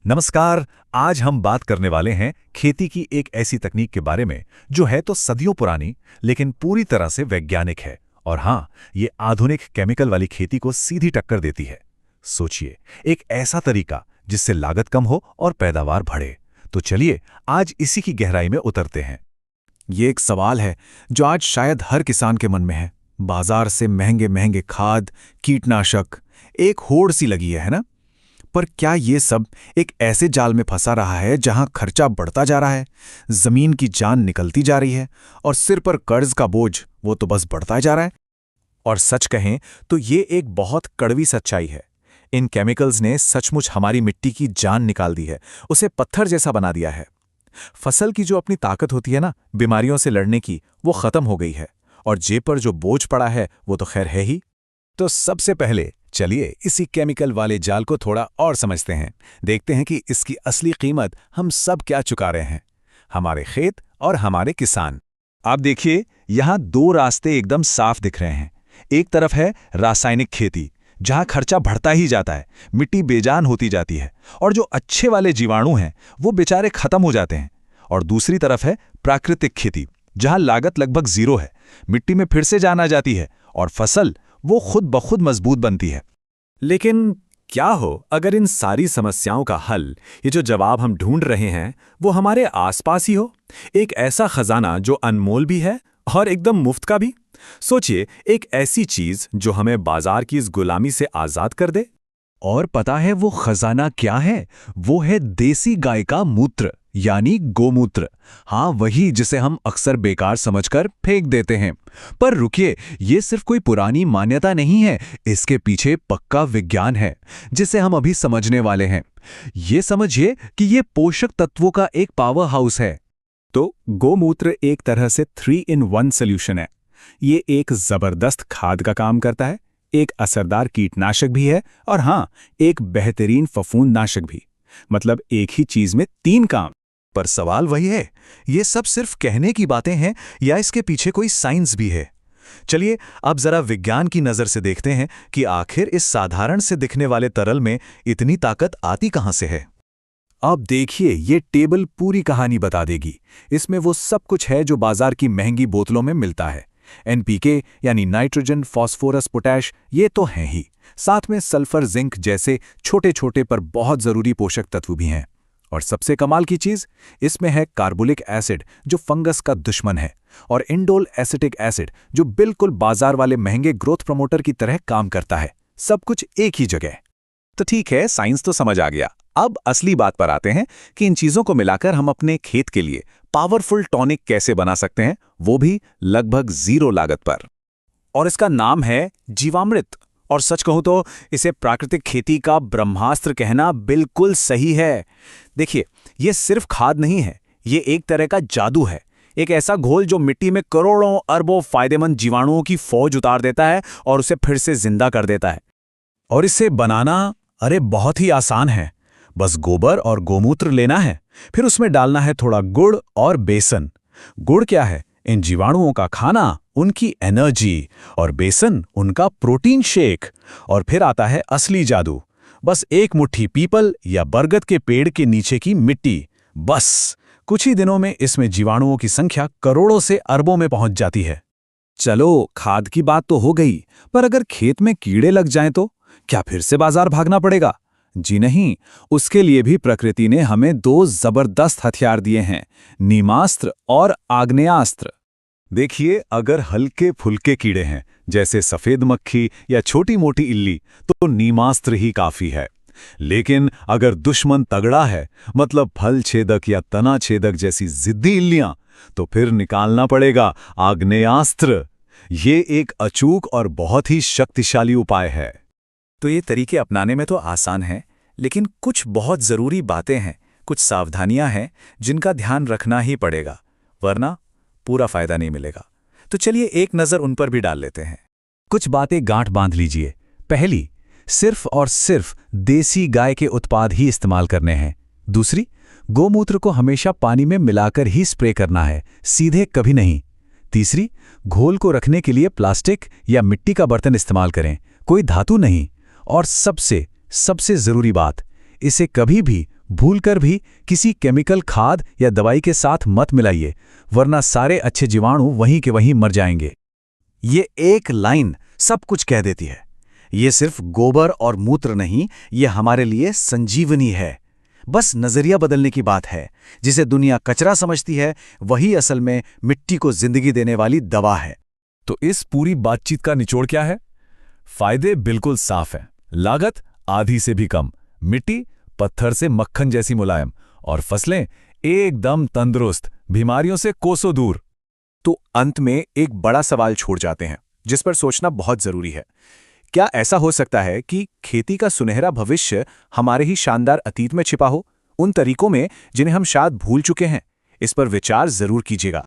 नमस्कार। आज हम बात करने वाले हैं खेती की एक ऐसी तकनीक के बारे में जो है तो सदियों पुरानी, लेकिन पूरी तरह से वैज्ञानिक है। और हाँ, ये आधुनिक केमिकल वाली खेती को सीधी टक्कर देती है। सोचिए, एक ऐसा तरीका जिससे लागत कम हो और पैदावार बढ़े। तो चलिए आज इसी की गहराई में उतरते हैं। ये एक सवाल है जो आज शायद हर किसान के मन में है। बाजार से महंगे महंगे खाद, कीटनाशक, एक होड़ सी लगी है ना? पर क्या ये सब एक ऐसे जाल में फंसा रहा है जहां खर्चा बढ़ता जा रहा है, जमीन की जान निकलती जा रही है और सिर पर कर्ज का बोझ वो तो बस बढ़ता जा रहा है? और सच कहें तो ये एक बहुत कड़वी सच्चाई है। इन केमिकल्स ने सचमुच हमारी मिट्टी की जान निकाल दी है, उसे पत्थर जैसा बना दिया है। फसल की जो अपनी ताकत होती है ना, बीमारियों से लड़ने की, वो खत्म हो गई है। और जेब पर जो बोझ पड़ा है वो तो खैर है ही। तो सबसे पहले चलिए इसी केमिकल वाले जाल को थोड़ा और समझते हैं। देखते हैं कि इसकी असली कीमत हम सब क्या चुका रहे हैं, हमारे खेत और हमारे किसान। आप देखिए, यहाँ दो रास्ते एकदम साफ दिख रहे हैं। एक तरफ है रासायनिक खेती, जहाँ खर्चा बढ़ता ही जाता है, मिट्टी बेजान होती जाती है और जो अच्छे वाले जीवाणु हैं वो बेचारे खत्म हो जाते हैं। और दूसरी तरफ है प्राकृतिक खेती, जहाँ लागत लगभग जीरो है, मिट्टी में फिर से जान आ जाती है और फसल वो खुद ब खुद मजबूत बनती है। लेकिन क्या हो अगर इन सारी समस्याओं का हल, ये जो जवाब हम ढूंढ रहे हैं, वो हमारे आसपास ही हो? एक ऐसा खजाना जो अनमोल भी है और एकदम मुफ्त का भी। सोचिए, एक ऐसी चीज जो हमें बाजार की इस गुलामी से आजाद कर दे। और पता है वो खजाना क्या है? वो है देसी गाय का मूत्र, यानी गोमूत्र। हाँ, वही जिसे हम अक्सर बेकार समझकर फेंक देते हैं। पर रुकिए, ये सिर्फ कोई पुरानी मान्यता नहीं है, इसके पीछे पक्का विज्ञान है जिसे हम अभी समझने वाले हैं। ये समझिए कि ये पोषक तत्वों का एक पावर हाउस है। तो गोमूत्र एक तरह से 3-in-1 सॉल्यूशन है। ये एक जबरदस्त खाद का काम करता है, एक असरदार कीटनाशक भी है और हाँ, एक बेहतरीन फफूंदनाशक भी। मतलब एक ही चीज में 3 काम। पर सवाल वही है, ये सब सिर्फ कहने की बातें हैं या इसके पीछे कोई साइंस भी है? चलिए अब जरा विज्ञान की नजर से देखते हैं कि आखिर इस साधारण से दिखने वाले तरल में इतनी ताकत आती कहां से है। अब देखिए, ये टेबल पूरी कहानी बता देगी। इसमें वो सब कुछ है जो बाजार की महंगी बोतलों में मिलता है। एनपीके यानी नाइट्रोजन, फास्फोरस, पोटैश, ये तो हैं ही। साथ में सल्फर, जिंक जैसे छोटे छोटे पर बहुत जरूरी पोषक तत्व भी हैं। और सबसे कमाल की चीज, इसमें है कार्बोलिक एसिड जो फंगस का दुश्मन है, और इंडोल एसिटिक एसिड जो बिल्कुल बाजार वाले महंगे ग्रोथ प्रमोटर की तरह काम करता है। सब कुछ एक ही जगह। तो ठीक है, साइंस तो समझ आ गया। अब असली बात पर आते हैं कि इन चीजों को मिलाकर हम अपने खेत के लिए पावरफुल टॉनिक कैसे बना सकते हैं, वो भी लगभग जीरो लागत पर। और इसका नाम है जीवामृत। और सच कहूं तो इसे प्राकृतिक खेती का ब्रह्मास्त्र कहना बिल्कुल सही है। देखिए, ये सिर्फ खाद नहीं है, ये एक तरह का जादू है। एक ऐसा घोल जो मिट्टी में करोड़ों अरबों फायदेमंद जीवाणुओं की फौज उतार देता है और उसे फिर से जिंदा कर देता है। और इसे बनाना अरे बहुत ही आसान है। बस गोबर और गोमूत्र लेना है, फिर उसमें डालना है थोड़ा गुड़ और बेसन। गुड़ क्या है? इन जीवाणुओं का खाना, उनकी एनर्जी, और बेसन उनका प्रोटीन शेक। और फिर आता है असली जादू। बस एक मुट्ठी पीपल या बरगद के पेड़ के नीचे की मिट्टी। बस कुछ ही दिनों में इसमें जीवाणुओं की संख्या करोड़ों से अरबों में पहुंच जाती है। चलो, खाद की बात तो हो गई, पर अगर खेत में कीड़े लग जाएं तो क्या फिर से बाजार भागना पड़ेगा? जी नहीं, उसके लिए भी प्रकृति ने हमें 2 जबरदस्त हथियार दिए हैं, नीमास्त्र और आग्नेयास्त्र। देखिए, अगर हल्के फुल्के कीड़े हैं जैसे सफेद मक्खी या छोटी मोटी इल्ली, तो नीमास्त्र ही काफी है। लेकिन अगर दुश्मन तगड़ा है, मतलब फल छेदक या तना छेदक जैसी जिद्दी इल्लियां, तो फिर निकालना पड़ेगा आग्नेयास्त्र। ये एक अचूक और बहुत ही शक्तिशाली उपाय है। तो ये तरीके अपनाने में तो आसान हैं, लेकिन कुछ बहुत ज़रूरी बातें हैं, कुछ सावधानियां हैं जिनका ध्यान रखना ही पड़ेगा, वरना पूरा फायदा नहीं मिलेगा। तो चलिए एक नज़र उन पर भी डाल लेते हैं। कुछ बातें गांठ बांध लीजिए। पहली, सिर्फ और सिर्फ देसी गाय के उत्पाद ही इस्तेमाल करने हैं। दूसरी, गोमूत्र को हमेशा पानी में मिलाकर ही स्प्रे करना है, सीधे कभी नहीं। तीसरी, घोल को रखने के लिए प्लास्टिक या मिट्टी का बर्तन इस्तेमाल करें, कोई धातु नहीं। और सबसे जरूरी बात, इसे कभी भी भूलकर भी किसी केमिकल खाद या दवाई के साथ मत मिलाइए, वरना सारे अच्छे जीवाणु वहीं के वहीं मर जाएंगे। ये एक लाइन सब कुछ कह देती है। ये सिर्फ गोबर और मूत्र नहीं, ये हमारे लिए संजीवनी है। बस नजरिया बदलने की बात है। जिसे दुनिया कचरा समझती है, वही असल में मिट्टी को जिंदगी देने वाली दवा है। तो इस पूरी बातचीत का निचोड़ क्या है? फायदे बिल्कुल साफ हैं। लागत आधी से भी कम, मिट्टी पत्थर से मक्खन जैसी मुलायम, और फसलें एकदम तंदुरुस्त, बीमारियों से कोसों दूर। तो अंत में एक बड़ा सवाल छोड़ जाते हैं, जिस पर सोचना बहुत जरूरी है। क्या ऐसा हो सकता है कि खेती का सुनहरा भविष्य हमारे ही शानदार अतीत में छिपा हो, उन तरीकों में जिन्हें हम शायद भूल चुके हैं? इस पर विचार जरूर कीजिएगा।